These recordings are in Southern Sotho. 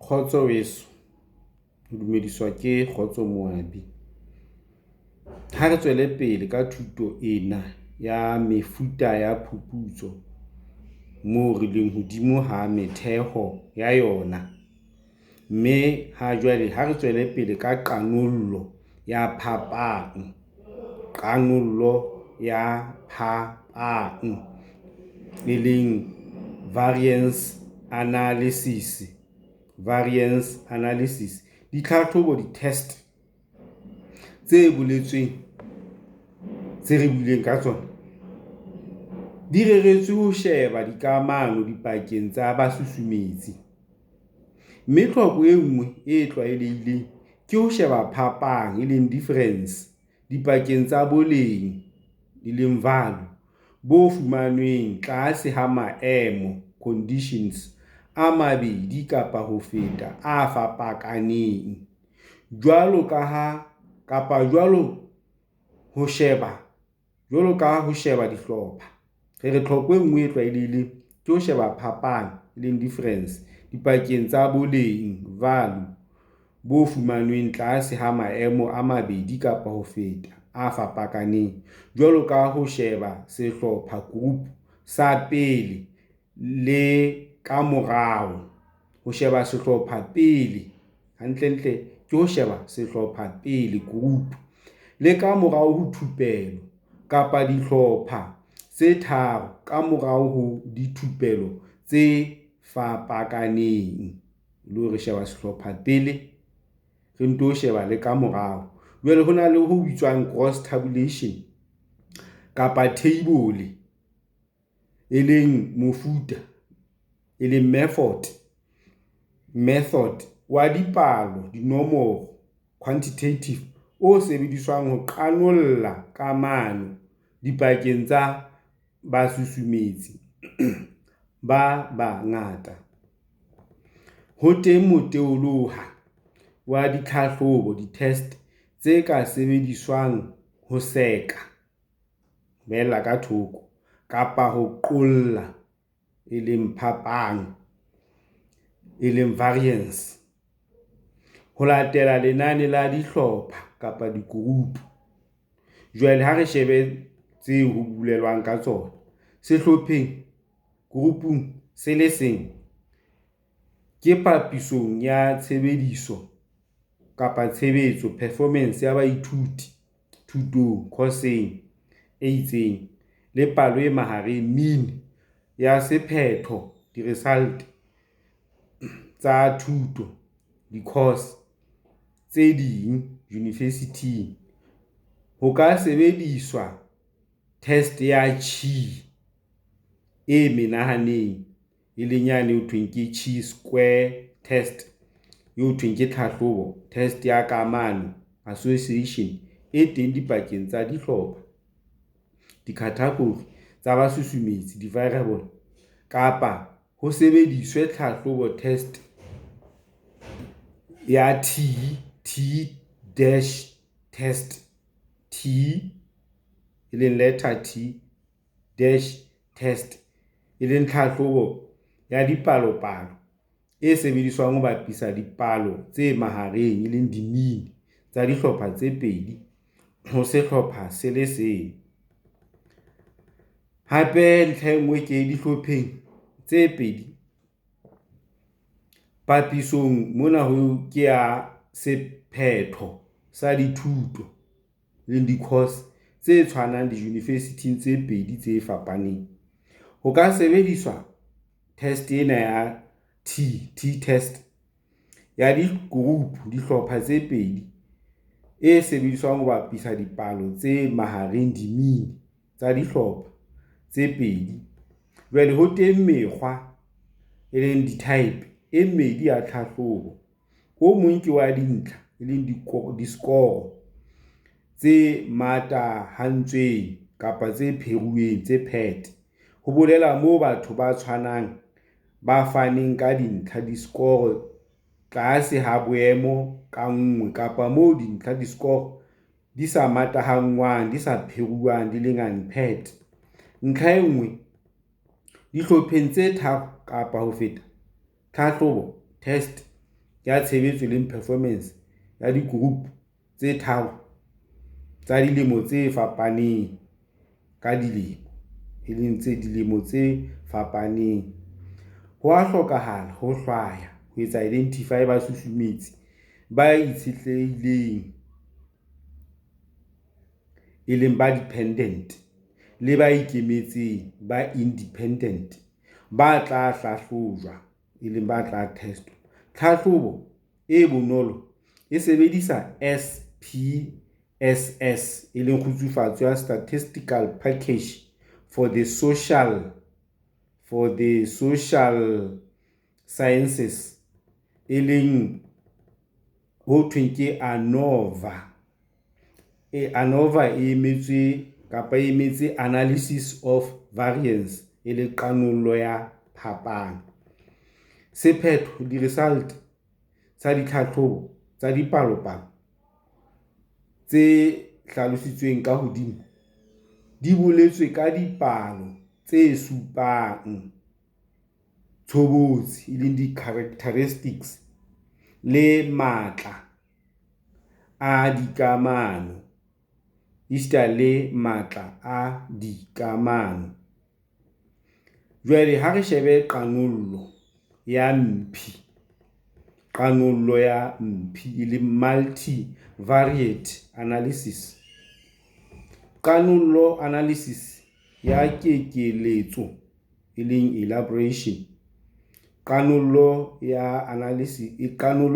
Kgotso weso, dumediswa ke Kgotso Moabi. Ha re tswele pele ka thuto ena ya mefuta ya phuputso moo re leng hodimo ha metheho ya yona. Mme ha jwale ha re tswele pele ka qanollo ya phapang. Qanollo ya phapang e leng variance analysis. Variance analysis. Ditlhahlobo, di-test tse boletsweng tse re buileng ka tsona di reretswe ho sheba dikamano dipakeng tsa basusumetsi. Mme tlhoko e nngwe e tlwaelehileng ke ho sheba phapang e leng difference dipakeng tsa boleng e leng value bo fumanweng tlase ha maemo conditions a mabedi kapa ho feta a fapakaneng. Jwalo ka ho sheba dihlopha. Re tlhoko e nngwe e tlwaelehileng ke ho sheba phapang e leng difference dipakeng tsa boleng value bo fumanweng tlase ha maemo a mabedi kapa ho feta a fapakaneng. Jwalo ka ho sheba sehlopha group sa pele le ka morao. Ho sheba sehlopha pele hantlentle ke ho sheba sehlopha pele group le ka morao ho thupelo kapa dihlopha tse tharo ka morao ho dithupelo tse fapakaneng. Le re sheba sehlopha pele re nto sheba le ka morao. Jwale ho na le ho bitswang gross tabulation kapa table e leng mofuta e leng method wa dipalo, dinomoro, quantitative o sebediswang ho qanolla kamano dipakeng tsa basusumetsi ba bangata. Ho teng moteoloha wa ditlhahlobo, di-test tse ka sebediswang ho seka, bella ka thoko, kapa ho qolla e leng phapang e leng variance ho latela lenane la dihlopha kapa di-group. Jwale ha re shebe tseo ho bulelwang ka tsona sehlopheng, groupung se le seng ke papisong ya tshebediso kapa tshebetso, performance ya baithuti thutong, course-eng e itseng le palo e mahareng, mean ya sephetho, di-result tsa thuto, di-course tse ding university-ing. Ho ka sebediswa test ya e menahaneng e leng yane ho thweng ke chi-square test, eo thweng ke tlhahlobo, test ya kamano, association e teng dipakeng tsa dihlopha, di-category tsa basusumetsi, di-variable, kapa ho sebediswe tlhahlobo test ya T-test, T e leng letter T dash test e leng tlhahlobo ya dipalopalo e sebediswang ho bapisa dipalo tse mahareng e leng di-mean tsa dihlopha tse pedi ho sehlopha se le seng. Hape ntlha e nngwe ke dihlopheng tse pedi papisong mona ho ke ya sephetho sa dithuto le di-course tse tshwanang di-university tse pedi tse fapaneng. Ho ka sebediswa test ena ya T-test ya di-group, dihlopha tse pedi e sebediswang ho bapisa dipalo tse mahareng, di-mean tsa dihlopha tse pedi. Jwale ho teng mekgwa e leng di-type e mmedi ya tlhahlobo. O mong ke wa dintlha e leng di-score tse matahantsweng kapa tse pheruweng, tse phet. Ho bolela moo batho ba tshwanang ba faneng ka dintlha, di-score tlase ha boemo ka nngwe, kapa moo dintlha, di-score di sa matahangwang, di sa pheruwang, di leng unpaired. Ntlha e nngwe dihlopheng tse tharo kapa ho feta, tlhahlobo test ya tshebetso le performance ya di-group tse tharo tsa dilemo tse fapaneng ka dilemo, e leng tse dilemo tse fapaneng. Ho a hlokahala ho hlwaya ho etsa identify basusumetsi ba itshetlehileng, e leng ba dependent, le ba ikemetseng ba independent, ba tla hlahlojwa, e leng ba tla testwa. Tlhahlobo e bonolo e sebedisa SPSS, e leng kgutsufatso ya statistical package for the social sciences, e leng ho thweng ke ANOVA. ANOVA e emetse analysis of variance, e le qanollo ya phapang. Sephetho, di-result tsa ditlhahlobo tsa dipalopalo tse hlalositsweng ka hodimo di boletswe ka dipalo tse supang tshobotsi, e leng di-characteristics, le matla a dikamano, le matla a dikamano. Jwale ha re shebe qanollo ya mphi, e leng multivariate analysis. Qanollo analysis ya kekeletso, e leng elaboration. Qanollo e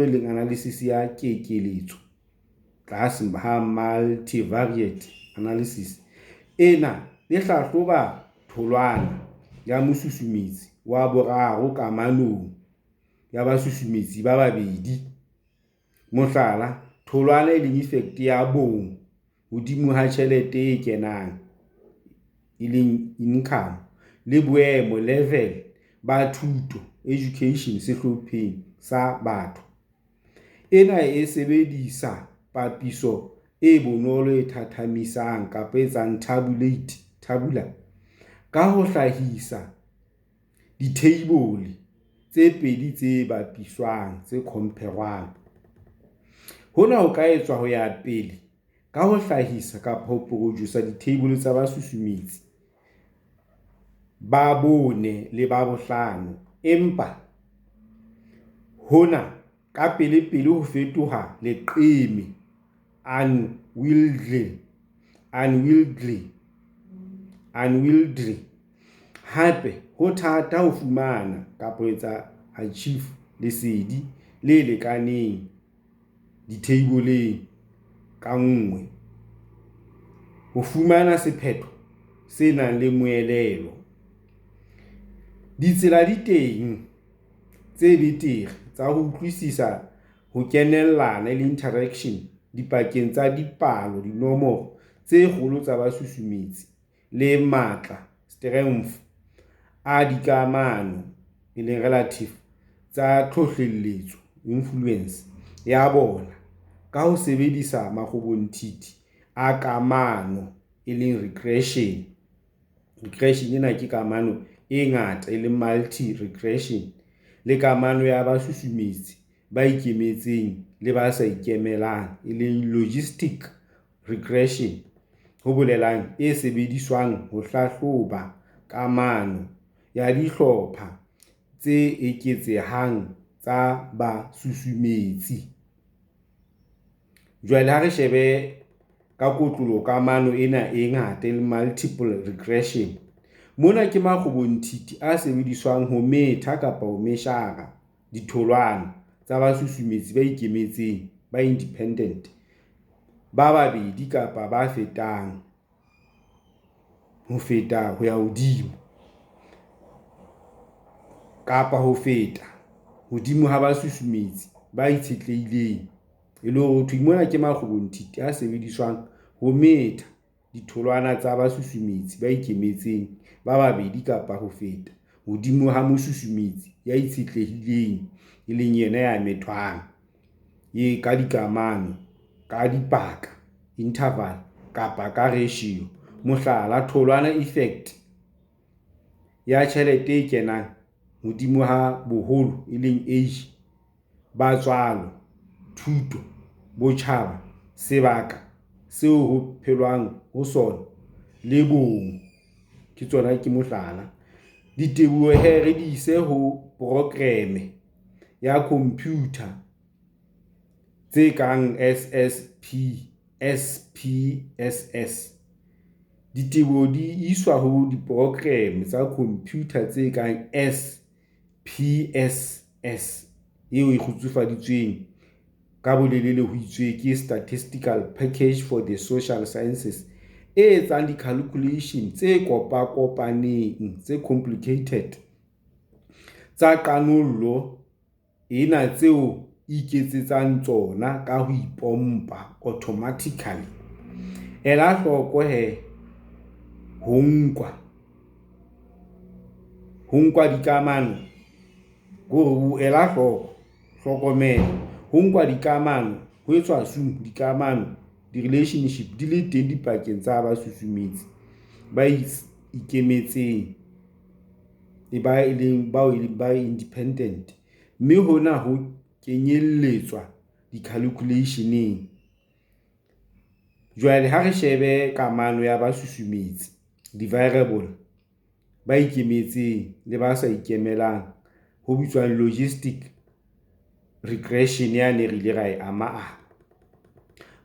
leng analysis ya kekeletso tlase ha multivariate analysis. Ena e hlahloba tholwana ya mosusumetsi wa boraro kamanong ya basusumetsi ba babedi. Mohlala, tholwana e leng effect ya bong hodimo ha tjhelete e kenang, e leng income, le boemo level ba thuto, education, sehlopheng sa batho. Ena e sebedisa papiso e bonolo e thathamisang kapa etsang tabular ka ho hlahisa di-table tse pedi tse bapiswang, tse compare-wang. Hona ho ka etswa ho ya pele ka ho hlahisa kapa ho producer di-table tsa basusumetsi ba bone le ba bohlano, empa hona ka pele ho fetoha leqeme unwieldly. Hape ho thata ho fumana kapa etsa achieve lesedi le lekaneng di-table ka nngwe, ho fumana sephetho se nang le moelelo. Ditsela di teng tse betere tsa ho utlwisisa ho kenellana, le interaction dipakeng tsa dipalo, dinomoro tse kgolo tsa basusumetsi le matla, strength, a dikamano, e leng relative, tsa tlhohleletso, influence, ya bona ka ho sebedisa makgobonthithi a kamano, e leng regression. Regression ena ke kamano e ngata, e leng multi-regression, le kamano ya basusumetsi ba ikemetseng le ba sa ikemelang, e leng logistic regression, ho bolelang e sebediswang ho hlahloba kamano ya dihlopha tse eketsehang tsa basusumetsi. Jwale ha re shebe ka kotloloho kamano ena e ngata, e le multiple regression. Mona ke makgobonthithi a sebediswang ho metha kapa ho meshara ditholwana tsa basusumetsi ba ikemetseng, ba independent, ba babedi kapa ba fetang, ho feta ho ya hodimo, kapa ho feta hodimo ha basusumetsi ba itshetlehileng. E le ho thwe mona ke makgobonthithi a sebediswang ho metha ditholwana tsa basusumetsi ba ikemetseng, ba babedi kapa ho feta hodimo ha mosusumetsi ya itshetlehileng, e leng yena ya methwang, e ka dikamano, ka dipaka, interval, kapa ka ratio. Mohlala, tholwana effect ya tjhelete e kenang hodimo ha boholo, e leng age, batswalo, thuto, botjhaba, sebaka seo ho phelwang ho sona le bong. Ke tsona ke mohlala. Diteboho re di ise ho progreme ya computer tse kang SPSS. Diteboho di iswa ho diprogreme tsa computer tse kang SPSS eo e kgutsufaditsweng ka bolelele ho itswe ke Statistical Package for the Social Sciences e etsang di-calculation tse kopaneng tse complicated tsa qanollo ena tseo iketsetsang tsona ka ho ipompa automatically. Ela hloko ho nkwa dikamano go ela hloko hlokomela ho nkwa dikamano ho etswa assume dikamano di-relationship di le teng dipakeng tsa basusumetsi ba ikemetseng ba independent, mme hona ho kenyelletswa di-calculationeng. Jwale ha re shebe kamano ya basusumetsi, di-variable ba ikemetseng le ba sa ikemelang, ho bitswang logistic regression yane re ile ra e ama.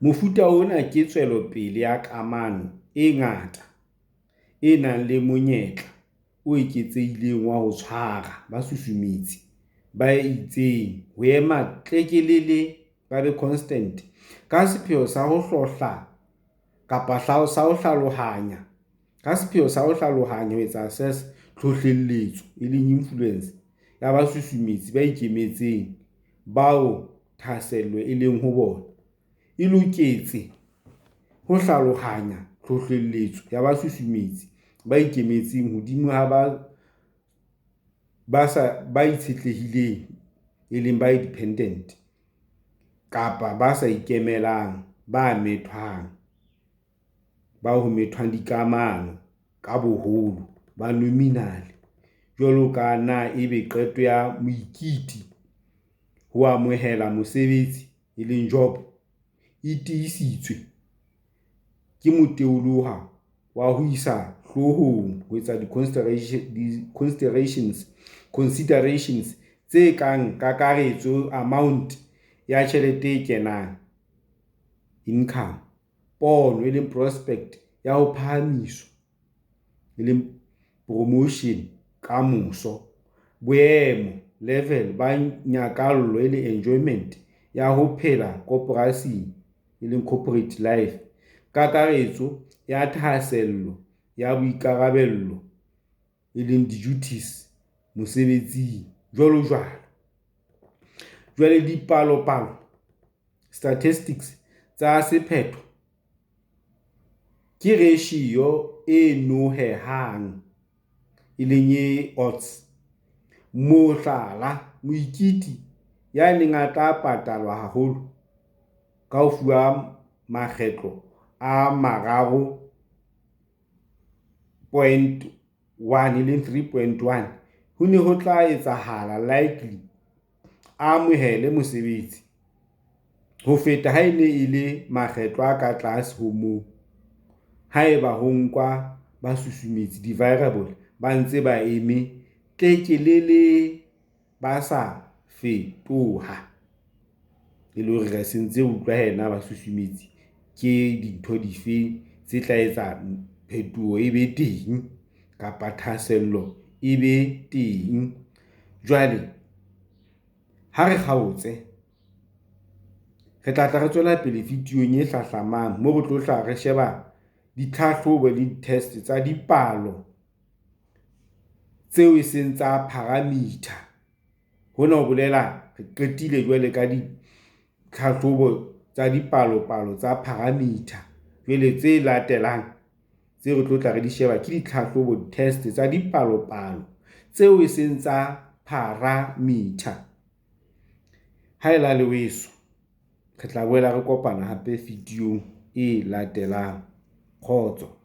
Mofuta ona ke tswelopele ya kamano e ngata e nang le monyetla o eketsehileng wa ho tshwara basusumetsi ba itseng ho ema tlekelele ba be constant ka sepheo sa ho hlohla kapa sa ho hlalohanya ho etsa assess tlhohlelletso e leng influence ya basusumetsi ba ikemetseng bao thahasello e leng ho bona. E loketse ho hlalohanya tlhohlelletso ya basusumetsi ba ikemetseng hodimo ha ba itshetlehileng e leng ba independent kapa ba sa ikemelang ba methwang, ba ho methwang dikamano ka boholo ba nominal, jwalo ka na ebe qeto ya moikiti ho amohela mosebetsi e leng job e tiisitswe ke moteoloha wa ho isa hloohong ho etsa considerations tse kang kakaretso amount ya tjhelete e kenang, income, pono e leng prospect ya ho phahamiswa e leng promotion, kamoso, boemo, level ba nyakallo e leng enjoyment ya ho phela koporasing e leng corporate life, kakaretso ya thahasello ya boikarabello e leng di-duties mosebetsing, jwalo jwalo. Jwale dipalopalo, statistics tsa sephetho ke ratio e nohehang e leng e odds. Mohlala, moikiti ya neng a tla patalwa haholo ka ho fuwa makgetlo a 3.1 e leng 3.1 ho ne ho tla etsahala likely a amohele mosebetsi ho feta ha e ne e le makgetlo a ka tlase ho moo, haeba ho nkwa basusumetsi di-variable ba ntse ba eme tlekelele ba sa fetoha, e le hore re sentse utlwa hena basusumetsi ke dintho dife tse tla etsa phetoho e be teng kapa thahasello e be teng. Jwale ha re kgaotse re tla re tswela pele videong e hlahlamang moo re tlo re sheba ditlhahlobo le di-test tsa dipalo tseo e seng tsa parameter. Hona ho bolela re qetile jwale ka ditlhahlobo tsa dipalopalo tsa parameter. Jwale tse latelang tse re tlo re di sheba ke ditlhahlobo, di-test tsa dipalopalo tseo e seng tsa parameter. Ha e la le weso, re tla boela re kopana hape videong e latelang. Kgotso.